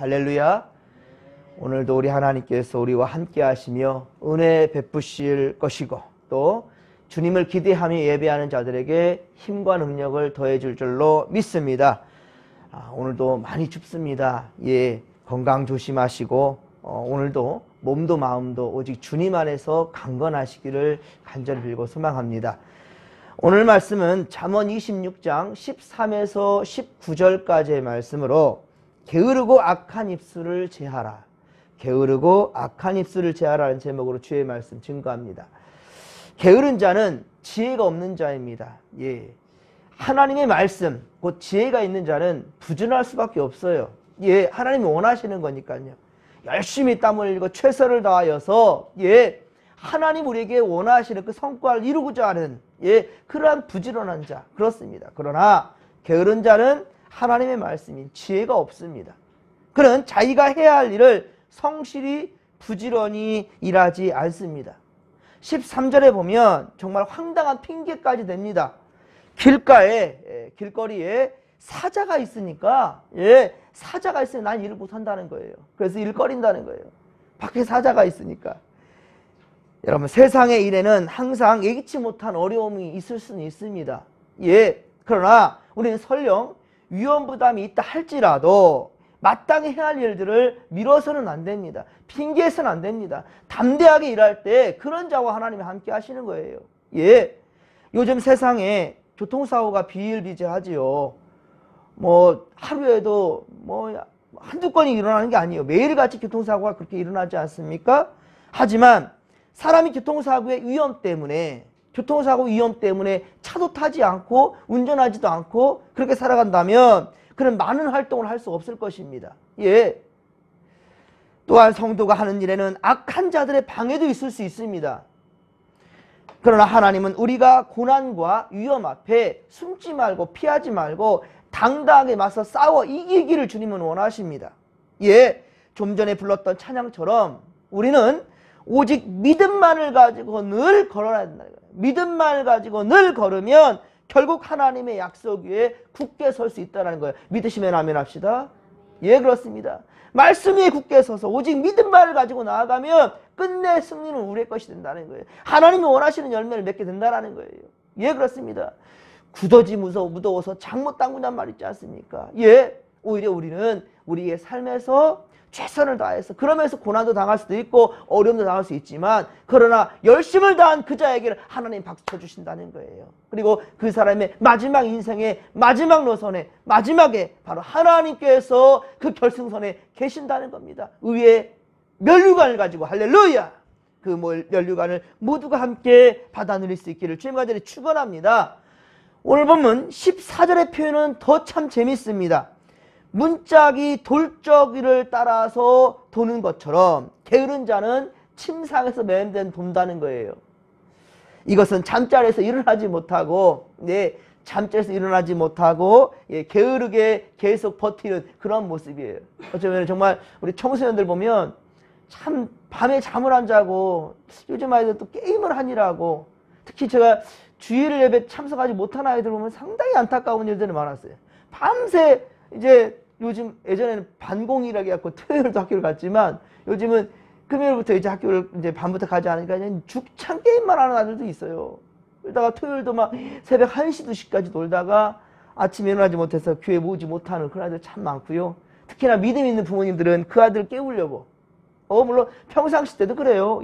할렐루야. 오늘도 우리 하나님께서 우리와 함께 하시며 은혜 베푸실 것이고 또 주님을 기대하며 예배하는 자들에게 힘과 능력을 더해 줄 줄로 믿습니다. 오늘도 많이 춥습니다. 건강 조심하시고 오늘도 몸도 마음도 오직 주님 안에서 강건하시기를 간절히 빌고 소망합니다. 오늘 말씀은 잠언 26장 13에서 19절까지의 말씀으로 게으르고 악한 입술을 제하라. 게으르고 악한 입술을 제하라는 제목으로 주의 말씀 증거합니다. 게으른 자는 지혜가 없는 자입니다. 하나님의 말씀, 곧 지혜가 있는 자는 부진할 수밖에 없어요. 하나님이 원하시는 거니까요. 열심히 땀을 흘리고 최선을 다하여서 하나님 우리에게 원하시는 그 성과를 이루고자 하는 그러한 부지런한 자, 그렇습니다. 그러나 게으른 자는 하나님의 말씀인 지혜가 없습니다. 그는 자기가 해야 할 일을 성실히 부지런히 일하지 않습니다. 13절에 보면 정말 황당한 핑계까지 댑니다. 길거리에 사자가 있으니까 사자가 있으면 난 일을 못한다는 거예요. 그래서 일 꺼린다는 거예요. 밖에 사자가 있으니까. 여러분, 세상의 일에는 항상 예기치 못한 어려움이 있을 수는 있습니다. 그러나 우리는 설령 위험 부담이 있다 할지라도 마땅히 해야 할 일들을 미뤄서는 안 됩니다. 핑계해서는 안 됩니다. 담대하게 일할 때 그런 자와 하나님이 함께 하시는 거예요. 요즘 세상에 교통사고가 비일비재하지요. 하루에도 한두 건이 일어나는 게 아니에요. 매일같이 교통사고가 그렇게 일어나지 않습니까? 하지만 사람이 교통사고 위험 때문에 차도 타지 않고 운전하지도 않고 그렇게 살아간다면 그런 많은 활동을 할 수 없을 것입니다. 또한 성도가 하는 일에는 악한 자들의 방해도 있을 수 있습니다. 그러나 하나님은 우리가 고난과 위험 앞에 숨지 말고 피하지 말고 당당하게 맞서 싸워 이기기를 주님은 원하십니다. 좀 전에 불렀던 찬양처럼 우리는 오직 믿음만을 가지고 늘 걸어야 된다. 믿음만을 가지고 늘 걸으면 결국 하나님의 약속 위에 굳게 설 수 있다는 거예요. 믿으시면 아멘 합시다. 그렇습니다. 말씀 위에 굳게 서서 오직 믿음만을 가지고 나아가면 끝내 승리는 우리의 것이 된다는 거예요. 하나님이 원하시는 열매를 맺게 된다는 거예요. 그렇습니다. 굳어지 무더워서 장못 담근단 말 있지 않습니까? 오히려 우리는 우리의 삶에서 최선을 다해서 그러면서 고난도 당할 수도 있고 어려움도 당할 수 있지만 그러나 열심을 다한 그 자에게는 하나님 박수 쳐주신다는 거예요. 그리고 그 사람의 마지막 인생의 마지막 노선에 마지막에 바로 하나님께서 그 결승선에 계신다는 겁니다. 의의 면류관을 가지고 할렐루야! 그 면류관을 모두가 함께 받아 누릴 수 있기를 주님 간절히 축원합니다. 오늘 본문 14절의 표현은 더 참 재밌습니다. 문짝이 돌적이를 따라서 도는 것처럼 게으른 자는 침상에서 매음된 돈다는 거예요. 이것은 잠자리에서 일어나지 못하고 게으르게 계속 버티는 그런 모습이에요. 어쩌면 정말 우리 청소년들 보면 참 밤에 잠을 안 자고 요즘 아이들 또 게임을 하느라고 특히 제가 주일 예배 참석하지 못한 아이들 보면 상당히 안타까운 일들이 많았어요. 밤새 요즘 예전에는 반공이라고 해갖고 토요일도 학교를 갔지만 요즘은 금요일부터 학교를 밤부터 가지 않으니까 그냥 죽창 게임만 하는 아들도 있어요. 그러다가 토요일도 막 새벽 1시, 2시까지 놀다가 아침에 일어나지 못해서 교회 모이지 못하는 그런 아이들 참 많고요. 특히나 믿음 있는 부모님들은 그 아들을 깨우려고 물론 평상시 때도 그래요.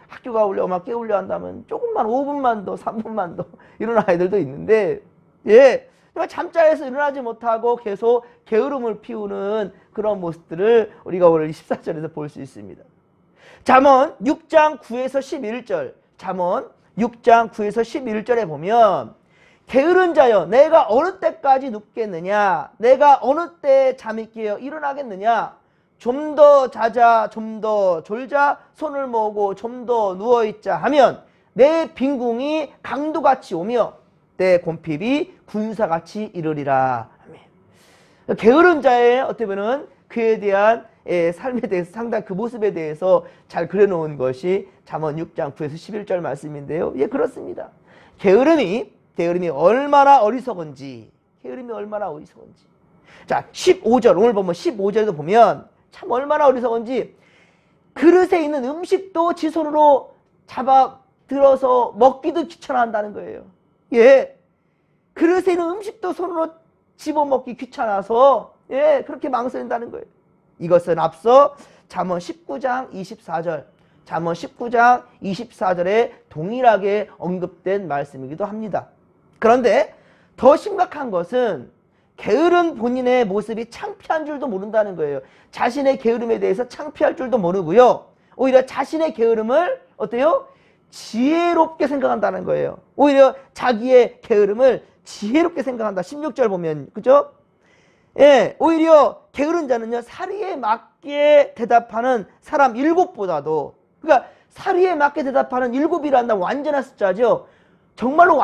학교 가려고 막 깨우려 한다면 조금만 5분만 더 3분만 더 이런 아이들도 있는데 잠자리에서 일어나지 못하고 계속 게으름을 피우는 그런 모습들을 우리가 오늘 14절에서 볼 수 있습니다. 잠언 6장 9에서 11절 잠언 6장 9에서 11절에 보면 게으른 자여 내가 어느 때까지 눕겠느냐 내가 어느 때 잠이 깨어 일어나겠느냐 좀 더 자자 좀 더 졸자 손을 모으고 좀 더 누워있자 하면 내 빈궁이 강도같이 오며 내 곰핍이 군사같이 이르리라. 아멘. 게으른 자의 어떻게 보면 그에 대한 삶에 대해서 상당히 그 모습에 대해서 잘 그려놓은 것이 잠언 6장 9에서 11절 말씀인데요. 그렇습니다. 게으름이 얼마나 어리석은지. 자, 15절 오늘 보면 15절에도 보면 참 얼마나 어리석은지 그릇에 있는 음식도 지 손으로 잡아 들어서 먹기도 귀찮아한다는 거예요. 예, 그릇에 있는 음식도 손으로 집어먹기 귀찮아서 그렇게 망설인다는 거예요. 이것은 앞서 잠언 19장 24절, 잠언 19장 24절에 동일하게 언급된 말씀이기도 합니다. 그런데 더 심각한 것은 게으른 본인의 모습이 창피한 줄도 모른다는 거예요. 자신의 게으름에 대해서 창피할 줄도 모르고요. 오히려 자신의 게으름을 어때요? 지혜롭게 생각한다는 거예요. 오히려 자기의 게으름을 지혜롭게 생각한다. 16절 보면, 그죠? 예, 오히려 게으른 자는요, 사리에 맞게 대답하는 사람 7보다도, 그러니까 사리에 맞게 대답하는 7이란다 완전한 숫자죠. 정말로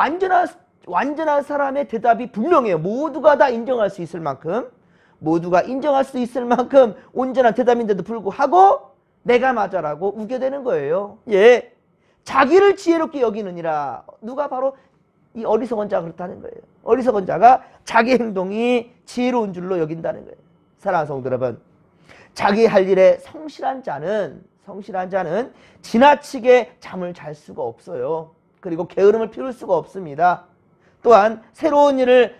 완전한 사람의 대답이 분명해요. 모두가 다 인정할 수 있을 만큼, 모두가 인정할 수 있을 만큼 온전한 대답인데도 불구하고 내가 맞아라고 우겨대는 거예요. 예, 자기를 지혜롭게 여기느니라. 누가 바로 이 어리석은 자가 그렇다는 거예요. 어리석은 자가 자기 행동이 지혜로운 줄로 여긴다는 거예요. 사랑하는 성도 여러분, 자기 할 일에 성실한 자는 지나치게 잠을 잘 수가 없어요. 그리고 게으름을 피울 수가 없습니다. 또한 새로운 일에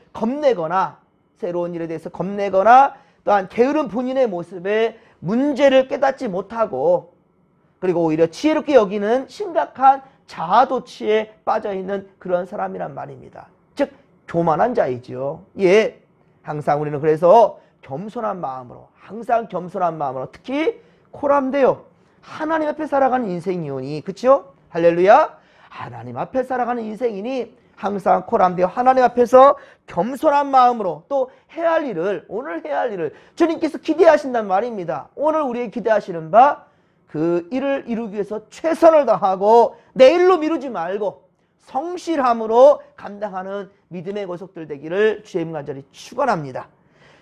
대해서 겁내거나 또한 게으른 본인의 모습에 문제를 깨닫지 못하고, 그리고 오히려 지혜롭게 여기는 심각한 자아도취에 빠져있는 그런 사람이란 말입니다. 즉 교만한 자이지요. 예, 항상 우리는 그래서 겸손한 마음으로, 특히 코람데요, 하나님 앞에 살아가는 인생이오니, 그쵸? 할렐루야. 하나님 앞에 살아가는 인생이니 항상 코람데요, 하나님 앞에서 겸손한 마음으로 또 오늘 해야 할 일을 주님께서 기대하신단 말입니다. 오늘 우리의 기대하시는 바, 그 일을 이루기 위해서 최선을 다하고 내일로 미루지 말고 성실함으로 감당하는 믿음의 고속들 되기를 주의 간절히 축원합니다.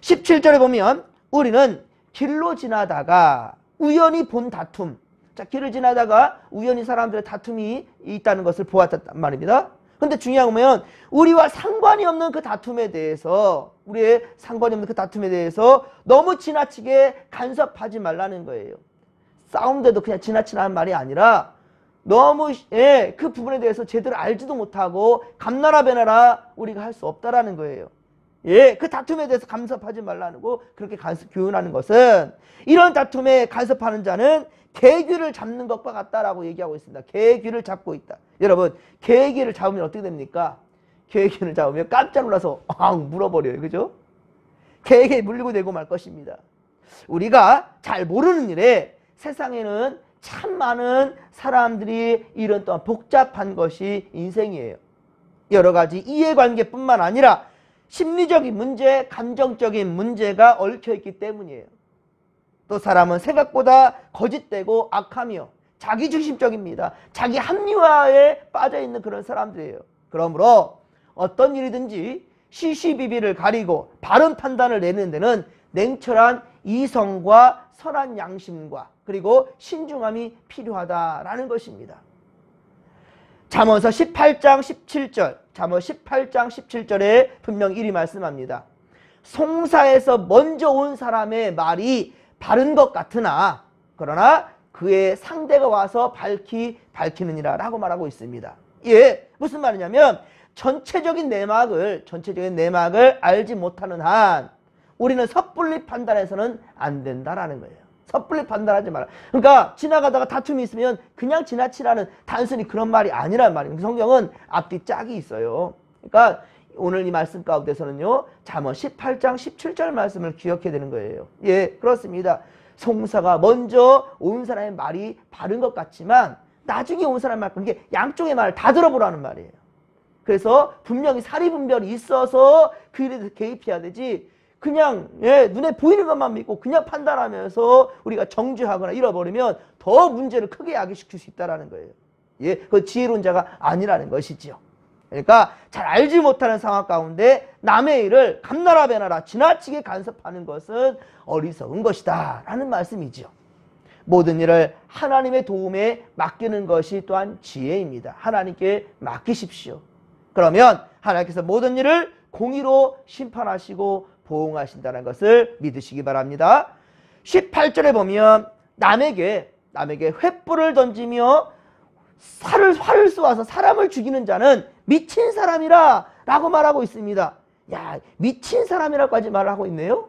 17절에 보면 우리는 길로 지나다가 우연히 본 다툼, 자, 길을 지나다가 우연히 사람들의 다툼이 있다는 것을 보았단 말입니다. 근데 중요한 거면 우리와 상관이 없는 그 다툼에 대해서, 너무 지나치게 간섭하지 말라는 거예요. 싸움대도 그냥 지나치라는 말이 아니라 너무 그 부분에 대해서 제대로 알지도 못하고 감나라 배나라 우리가 할 수 없다라는 거예요. 그 다툼에 대해서 간섭하지 말라는 거, 그렇게 교훈하는 것은, 이런 다툼에 간섭하는 자는 개귀를 잡는 것과 같다라고 얘기하고 있습니다. 개귀를 잡고 있다. 여러분, 개귀를 잡으면 어떻게 됩니까? 개귀를 잡으면 깜짝 놀라서 물어버려요. 그죠? 개에게 물리고 내고 말 것입니다. 우리가 잘 모르는 일에 세상에는 참 많은 사람들이 이런 또한 복잡한 것이 인생이에요. 여러 가지 이해관계뿐만 아니라 심리적인 문제, 감정적인 문제가 얽혀있기 때문이에요. 또 사람은 생각보다 거짓되고 악하며 자기중심적입니다. 자기 합리화에 빠져있는 그런 사람들이에요. 그러므로 어떤 일이든지 시시비비를 가리고 바른 판단을 내는 데는 냉철한 이성과 선한 양심과 그리고 신중함이 필요하다라는 것입니다. 잠언서 18장 17절에 분명 이리 말씀합니다. 송사에서 먼저 온 사람의 말이 바른 것 같으나 그러나 그의 상대가 와서 밝히느니라 라고 말하고 있습니다. 예, 무슨 말이냐면 전체적인 내막을 알지 못하는 한 우리는 섣불리 판단해서는 안 된다라는 거예요. 섣불리 판단하지 마라. 그러니까 지나가다가 다툼이 있으면 그냥 지나치라는 단순히 그런 말이 아니란 말입니다. 성경은 앞뒤 짝이 있어요. 그러니까 오늘 이 말씀 가운데서는요, 잠언 18장 17절 말씀을 기억해야 되는 거예요. 예, 그렇습니다. 송사가 먼저 온 사람의 말이 바른 것 같지만 나중에 온 사람의 말, 그게 양쪽의 말을 다 들어보라는 말이에요. 그래서 분명히 사리분별이 있어서 그 일에 대해서 개입해야 되지, 그냥 눈에 보이는 것만 믿고 그냥 판단하면서 우리가 정죄하거나 이뤄버리면 더 문제를 크게 야기시킬 수 있다는 거예요. 예, 그 지혜로운 자가 아니라는 것이지요. 그러니까 잘 알지 못하는 상황 가운데 남의 일을 감나라 배나라 지나치게 간섭하는 것은 어리석은 것이다 라는 말씀이지요. 모든 일을 하나님의 도움에 맡기는 것이 또한 지혜입니다. 하나님께 맡기십시오. 그러면 하나님께서 모든 일을 공의로 심판하시고 보응하신다는 것을 믿으시기 바랍니다. 18절에 보면 남에게 횃불을 던지며 활을 쏘아서 사람을 죽이는 자는 미친 사람이라 라고 말하고 있습니다. 야, 미친 사람이라고까지 말을 하고 있네요.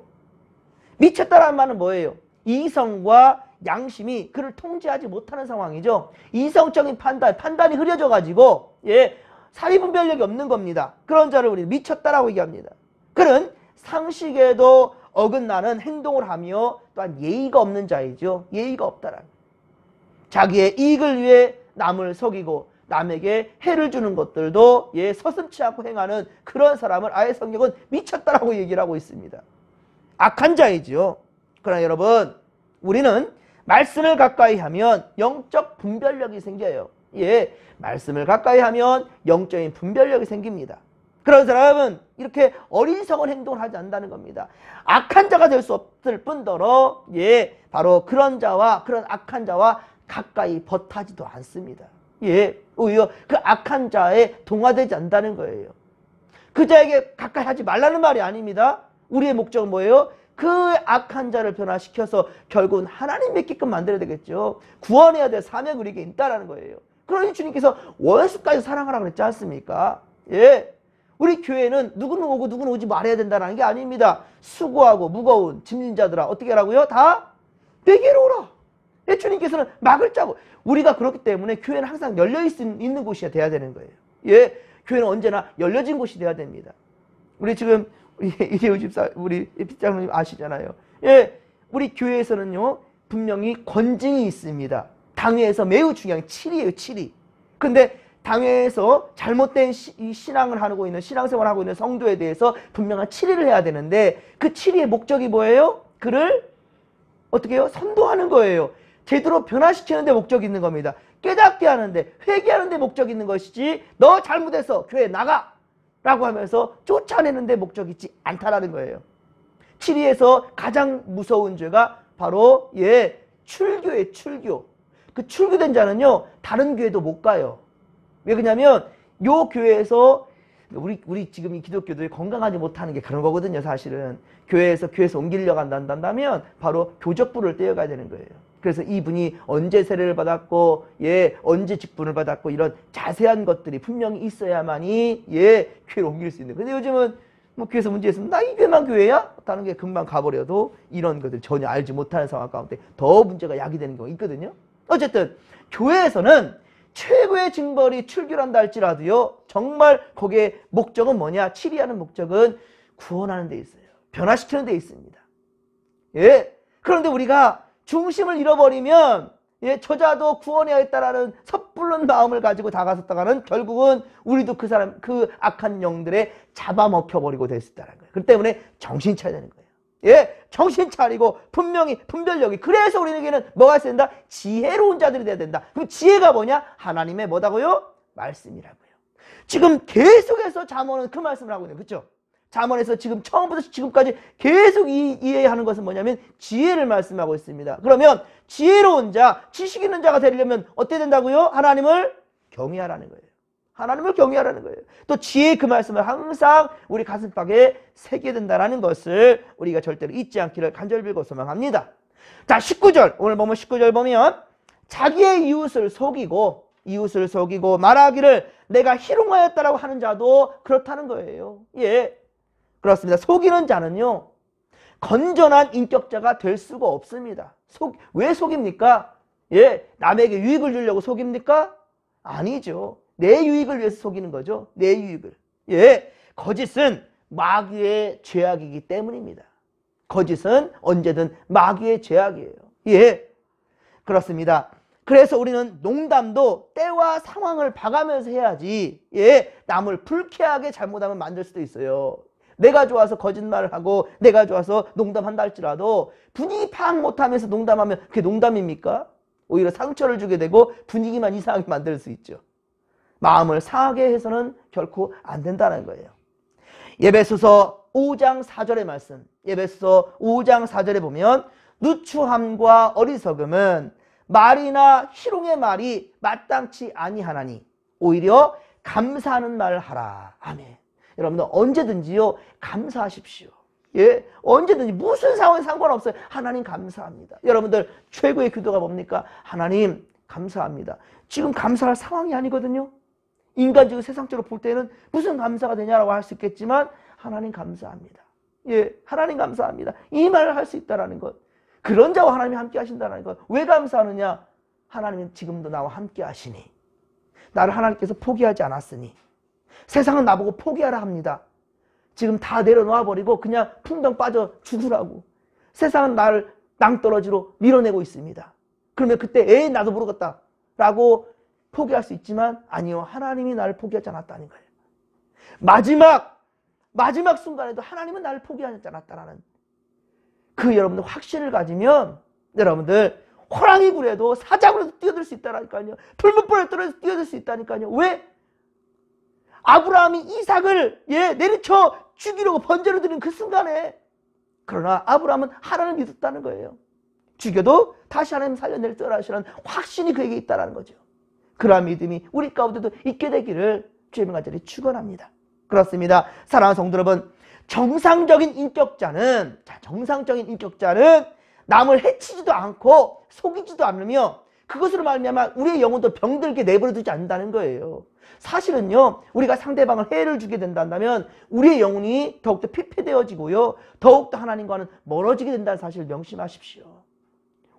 미쳤다라는 말은 뭐예요? 이성과 양심이 그를 통제하지 못하는 상황이죠. 이성적인 판단이 흐려져 가지고 사리분별력이 없는 겁니다. 그런 자를 우리는 미쳤다라고 얘기합니다. 그는 상식에도 어긋나는 행동을 하며 또한 예의가 없는 자이죠. 예의가 없다라는. 자기의 이익을 위해 남을 속이고 남에게 해를 주는 것들도 서슴지 않고 행하는 그런 사람을 아예 성경은 미쳤다라고 얘기를 하고 있습니다. 악한 자이지요. 그러나 여러분, 우리는 말씀을 가까이 하면 영적 분별력이 생겨요. 말씀을 가까이 하면 영적인 분별력이 생깁니다. 그런 사람은 이렇게 어리석은 행동을 하지 않는다는 겁니다. 악한 자가 될 수 없을 뿐더러 바로 그런 악한 자와 가까이 버타지도 않습니다. 오히려 그 악한 자에 동화되지 않는다는 거예요. 그 자에게 가까이 하지 말라는 말이 아닙니다. 우리의 목적은 뭐예요? 그 악한 자를 변화시켜서 결국은 하나님 맺게끔 만들어야 되겠죠. 구원해야 될 사명이 우리에게 있다는 거예요. 그러니 주님께서 원수까지 사랑하라고 그랬지 않습니까? 우리 교회는 누구는 오고 누구는 오지 말아야 된다는 게 아닙니다. 수고하고 무거운 짐진 자들아 어떻게 하라고요? 다 내게로 오라. 주님께서는 막을 짜고, 우리가 그렇기 때문에 교회는 항상 열려있는 곳이 돼야 되는 거예요. 교회는 언제나 열려진 곳이 돼야 됩니다. 우리 지금 이재우 집사, 우리 빗장님 아시잖아요. 우리 교회에서는요 분명히 권징이 있습니다. 당회에서 매우 중요한 7이에요. 7이. 근데 당회에서 잘못된 신앙을 하고 있는, 신앙생활을 하고 있는 성도에 대해서 분명한 7위를 해야 되는데, 그 7위의 목적이 뭐예요? 그를 어떻게 해요? 선도하는 거예요. 제대로 변화시키는 데 목적이 있는 겁니다. 깨닫게 하는데, 회개하는 데 목적이 있는 것이지, 너 잘못해서 교회 나가! 라고 하면서 쫓아내는 데 목적이 있지 않다라는 거예요. 7위에서 가장 무서운 죄가 바로 출교예요. 출교. 그 출교된 자는요 다른 교회도 못 가요. 왜 그러냐면 요 교회에서 우리 지금 이 기독교들이 건강하지 못하는 게 그런 거거든요. 사실은 교회에서 옮기려고 한다면 바로 교적부를 떼어가야 되는 거예요. 그래서 이분이 언제 세례를 받았고 언제 직분을 받았고 이런 자세한 것들이 분명히 있어야만이 교회를 옮길 수 있는. 근데 요즘은 뭐 교회에서 문제 있으면 나 이 교회만 교회야? 다른 게 금방 가버려도 이런 것들 전혀 알지 못하는 상황 가운데 더 문제가 야기되는 경우가 있거든요. 어쨌든 교회에서는 최고의 징벌이 출교한다 할지라도요 정말 거기에 목적은 뭐냐? 7위하는 목적은 구원하는 데 있어요. 변화시키는 데 있습니다. 그런데 우리가 중심을 잃어버리면 저자도 구원해야겠다라는 섣부른 마음을 가지고 다가섰다가는 결국은 우리도 그 악한 영들에 잡아먹혀버리고 될 수 있다는 거예요. 그렇기 때문에 정신 차려야 되는 거예요. 정신 차리고 분명히 분별력이. 그래서 우리에게는 뭐가 있어야 된다? 지혜로운 자들이 돼야 된다. 그럼 지혜가 뭐냐? 하나님의 뭐다고요? 말씀이라고요. 지금 계속해서 잠언은 그 말씀을 하고 있는 거예요. 그렇죠? 잠언에서 지금 처음부터 지금까지 계속 이해하는 것은 뭐냐면 지혜를 말씀하고 있습니다. 그러면 지혜로운 자, 지식 있는 자가 되려면 어떻게 된다고요? 하나님을 경외하라는 거예요. 하나님을 경외하라는 거예요. 또 지혜의 그 말씀을 항상 우리 가슴팍에 새겨야 된다는 것을 우리가 절대로 잊지 않기를 간절히 빌고 소망합니다. 자, 19절. 오늘 보면 19절 보면 자기의 이웃을 속이고 말하기를 내가 희롱하였다라고 하는 자도 그렇다는 거예요. 그렇습니다. 속이는 자는요 건전한 인격자가 될 수가 없습니다. 왜 속입니까? 남에게 유익을 주려고 속입니까? 아니죠. 내 유익을 위해서 속이는 거죠. 내 유익을. 거짓은 마귀의 죄악이기 때문입니다. 거짓은 언제든 마귀의 죄악이에요. 그렇습니다. 그래서 우리는 농담도 때와 상황을 봐가면서 해야지 남을 불쾌하게 잘못하면 만들 수도 있어요. 내가 좋아서 거짓말을 하고 내가 좋아서 농담한다 할지라도 분위기 파악 못하면서 농담하면 그게 농담입니까? 오히려 상처를 주게 되고 분위기만 이상하게 만들 수 있죠. 마음을 상하게 해서는 결코 안 된다는 거예요. 에베소서 5장 4절의 말씀. 에베소서 5장 4절에 보면 누추함과 어리석음은 말이나 희롱의 말이 마땅치 아니하나니 오히려 감사하는 말을 하라. 아멘. 여러분들 언제든지요 감사하십시오. 예, 언제든지 무슨 상황에 상관없어요. 하나님 감사합니다. 여러분들 최고의 기도가 뭡니까? 하나님 감사합니다. 지금 감사할 상황이 아니거든요. 인간적으로 세상적으로 볼 때는 무슨 감사가 되냐라고 할 수 있겠지만 하나님 감사합니다. 예, 하나님 감사합니다. 이 말을 할 수 있다는 것. 그런 자와 하나님이 함께 하신다는 것. 왜 감사하느냐? 하나님은 지금도 나와 함께 하시니. 나를 하나님께서 포기하지 않았으니. 세상은 나보고 포기하라 합니다. 지금 다 내려놓아 버리고 그냥 풍덩 빠져 죽으라고. 세상은 나를 낭떠러지로 밀어내고 있습니다. 그러면 그때 에이 나도 모르겠다 라고 포기할 수 있지만 아니요. 하나님이 나를 포기하지 않았다는 거예요. 마지막 순간에도 하나님은 나를 포기하지 않았다라는 그 여러분들 확신을 가지면 여러분들 호랑이 굴에도 사자굴에도 뛰어들 수 있다니까요. 풀무불에 떨어져서 뛰어들 수 있다니까요. 왜? 아브라함이 이삭을 내리쳐 죽이려고 번제로 드린 그 순간에 그러나 아브라함은 하나님을 믿었다는 거예요. 죽여도 다시 하나님 살려낼 줄 아시는 확신이 그에게 있다는 거죠. 그러한 믿음이 우리 가운데도 있게 되기를 주의 간절히 축원합니다. 그렇습니다. 사랑하는 성도 여러분, 정상적인 인격자는 남을 해치지도 않고 속이지도 않으며 그것으로 말미암아 우리의 영혼도 병들게 내버려 두지 않는다는 거예요. 사실은요, 우리가 상대방을 해를 주게 된다면 우리의 영혼이 더욱더 피폐되어지고요, 더욱더 하나님과는 멀어지게 된다는 사실을 명심하십시오.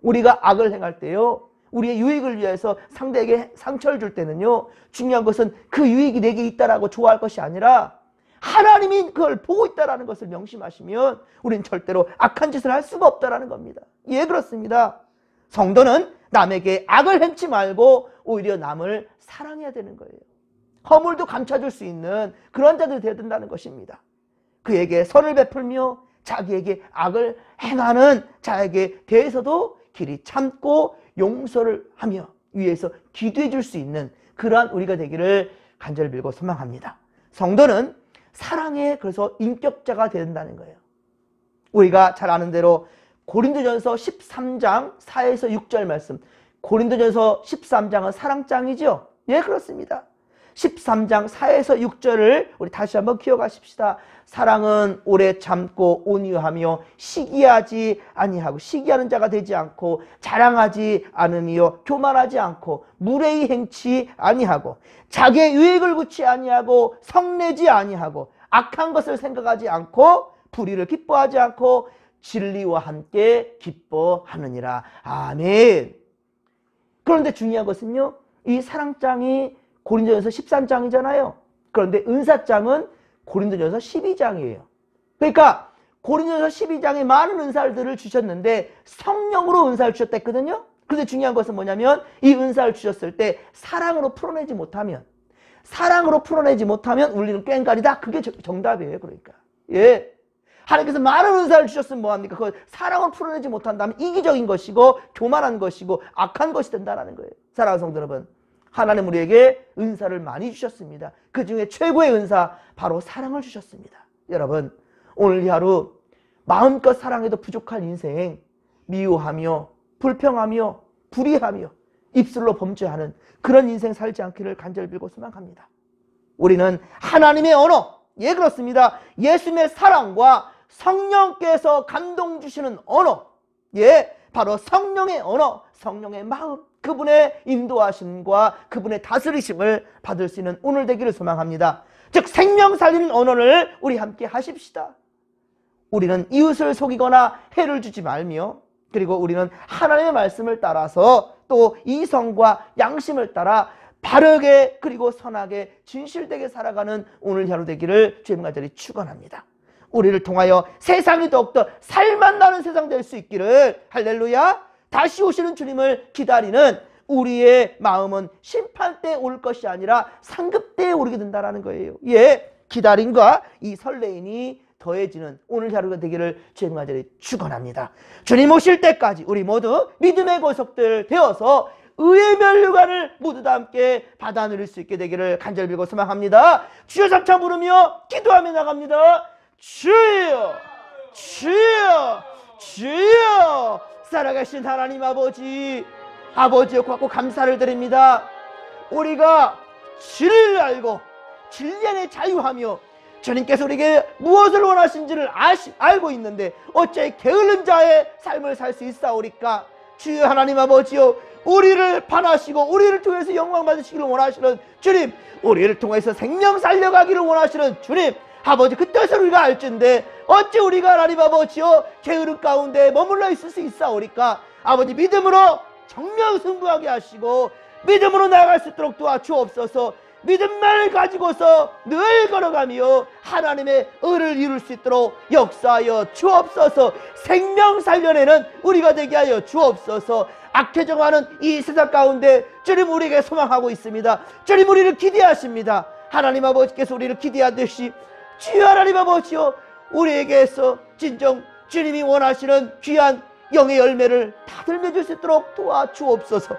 우리가 악을 행할 때요, 우리의 유익을 위해서 상대에게 상처를 줄 때는요, 중요한 것은 그 유익이 내게 있다라고 좋아할 것이 아니라 하나님이 그걸 보고 있다는 것을 명심하시면 우리는 절대로 악한 짓을 할 수가 없다는 겁니다. 예, 그렇습니다. 성도는 남에게 악을 행치 말고 오히려 남을 사랑해야 되는 거예요. 허물도 감춰줄 수 있는 그런 자들이 되어야 된다는 것입니다. 그에게 선을 베풀며 자기에게 악을 행하는 자에게 대해서도 길이 참고 용서를 하며 위에서 기도해 줄 수 있는 그러한 우리가 되기를 간절히 빌고 소망합니다. 성도는 사랑의 그래서 인격자가 된다는 거예요. 우리가 잘 아는 대로 고린도전서 13장 4에서 6절 말씀, 고린도전서 13장은 사랑장이죠. 예, 그렇습니다. 13장 4에서 6절을 우리 다시 한번 기억하십시다. 사랑은 오래 참고 온유하며 시기하지 아니하고 시기하는 자가 되지 않고 자랑하지 않으며 교만하지 않고 무례히 행치 아니하고 자기의 유익을 구치 아니하고 성내지 아니하고 악한 것을 생각하지 않고 불의를 기뻐하지 않고 진리와 함께 기뻐하느니라. 아멘. 그런데 중요한 것은요, 이 사랑장이 고린도전서 13장이잖아요. 그런데 은사장은 고린도전서 12장이에요. 그러니까 고린도전서 12장에 많은 은사들을 주셨는데 성령으로 은사를 주셨다 했거든요. 그런데 중요한 것은 뭐냐면 이 은사를 주셨을 때 사랑으로 풀어내지 못하면 우리는 꽹가리다. 그게 정답이에요. 그러니까 예, 하나님께서 많은 은사를 주셨으면 뭐합니까? 그걸 사랑으로 풀어내지 못한다면 이기적인 것이고 교만한 것이고 악한 것이 된다는 거예요. 사랑하는 성도 여러분, 하나님 우리에게 은사를 많이 주셨습니다. 그 중에 최고의 은사 바로 사랑을 주셨습니다. 여러분, 오늘 이 하루 마음껏 사랑해도 부족한 인생, 미워하며 불평하며 불의하며 입술로 범죄하는 그런 인생 살지 않기를 간절히 빌고 소망합니다. 우리는 하나님의 언어, 예, 그렇습니다. 예수님의 사랑과 성령께서 감동 주시는 언어, 예, 바로 성령의 언어, 성령의 마음, 그분의 인도하심과 그분의 다스리심을 받을 수 있는 오늘 되기를 소망합니다. 즉 생명 살리는 언어를 우리 함께 하십시다. 우리는 이웃을 속이거나 해를 주지 말며, 그리고 우리는 하나님의 말씀을 따라서 또 이성과 양심을 따라 바르게 그리고 선하게 진실되게 살아가는 오늘 하루 되기를 주님 간절히 축원합니다. 우리를 통하여 세상이 더욱더 살맛나는 세상 될 수 있기를, 할렐루야. 다시 오시는 주님을 기다리는 우리의 마음은 심판 때 올 것이 아니라 상급 때에 오르게 된다는 거예요. 예, 기다림과 이 설레임이 더해지는 오늘 하루가 되기를 주님 간절히 축원합니다. 주님 오실 때까지 우리 모두 믿음의 고속들 되어서 의의 면류관을 모두 다 함께 받아 누릴 수 있게 되기를 간절히 빌고 소망합니다. 주여 삼차 부르며 기도하며 나갑니다. 주여, 주여, 주여. 살아계신 하나님 아버지의 고맙고 감사를 드립니다. 우리가 진리를 알고 진리 안에 자유하며 주님께서 우리에게 무엇을 원하신지를 알고 있는데 어찌 게으른 자의 삶을 살 수 있사오리까? 주여 하나님 아버지여, 우리를 반하시고 우리를 통해서 영광 받으시기를 원하시는 주님, 우리를 통해서 생명 살려가기를 원하시는 주님, 아버지, 그 뜻을 우리가 알진데 어찌 우리가 하나님 아버지여 게으름 가운데 머물러 있을 수 있사오리까? 아버지, 믿음으로 정명승부하게 하시고 믿음으로 나아갈 수 있도록 도와주옵소서. 믿음만을 가지고서 늘 걸어가며 하나님의 의를 이룰 수 있도록 역사하여 주옵소서. 생명 살려내는 우리가 되게 하여 주옵소서. 악해 정하는 이 세상 가운데 주님, 우리에게 소망하고 있습니다. 주님, 우리를 기대하십니다. 하나님 아버지께서 우리를 기대하듯이 주여 하나님 아버지여, 우리에게서 진정 주님이 원하시는 귀한 영의 열매를 다들 맺을 수 있도록 도와주옵소서.